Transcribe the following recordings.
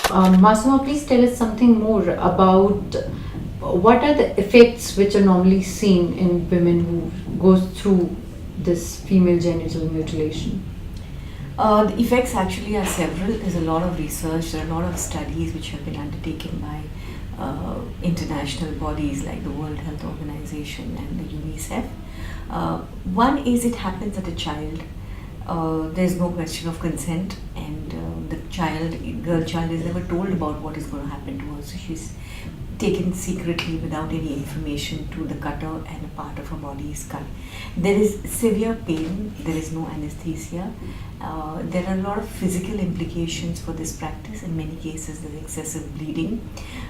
Masooma, please tell us something more about what are the effects which are normally seen in women who goes through this female genital mutilation. The effects actually are several. There's a lot of research, there are a lot of studies which have been undertaken by international bodies like the World Health Organization and the UNICEF. One is it happens at a child. There's no question of consent, and girl child is never told about what is going to happen to her. So she's taken secretly without any information to the cutter, and a part of her body is cut. There is severe pain, there is no anesthesia. There are a lot of physical implications for this practice. In many cases, there's excessive bleeding.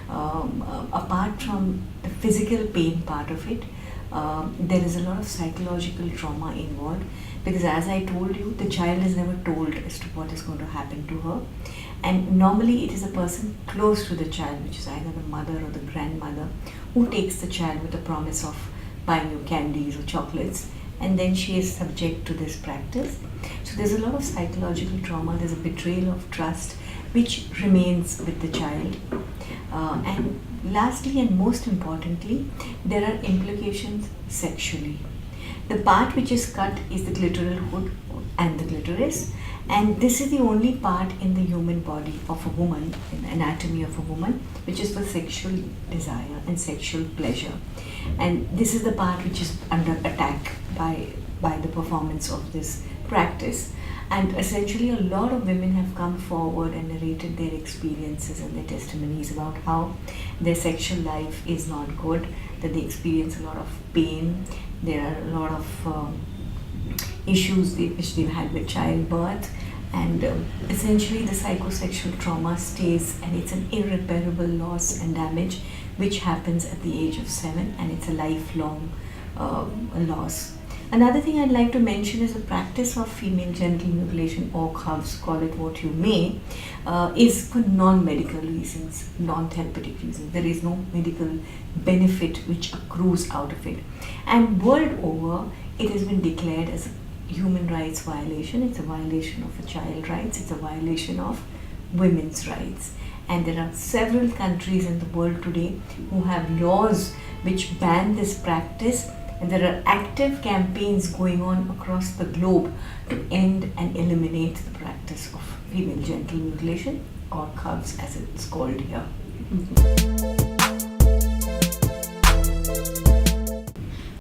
Apart from the physical pain part of it, there is a lot of psychological trauma involved, because as I told you, the child is never told as to what is going to happen to her, and normally it is a person close to the child, which is either the mother or the grandmother, who takes the child with the promise of buying you candies or chocolates, and then she is subject to this practice. So there's a lot of psychological trauma, there's a betrayal of trust which remains with the child. And lastly and most importantly, there are implications sexually. The part which is cut is the clitoral hood and the clitoris, and this is the only part in the human body of a woman, in the anatomy of a woman, which is for sexual desire and sexual pleasure. And this is the part which is under attack by the performance of this practice. And essentially, a lot of women have come forward and narrated their experiences and their testimonies about how their sexual life is not good, that they experience a lot of pain. There are a lot of issues which they've had with childbirth, and essentially the psychosexual trauma stays, and it's an irreparable loss and damage which happens at the age of 7, and it's a lifelong loss. Another thing I'd like to mention is the practice of female genital mutilation, or curves, call it what you may, is for non-medical reasons, non-therapeutic reasons. There is no medical benefit which accrues out of it. And world over, it has been declared as a human rights violation. It's a violation of a child rights. It's a violation of women's rights. And there are several countries in the world today who have laws which ban this practice. And there are active campaigns going on across the globe to end and eliminate the practice of female genital mutilation, or curves as it's called here.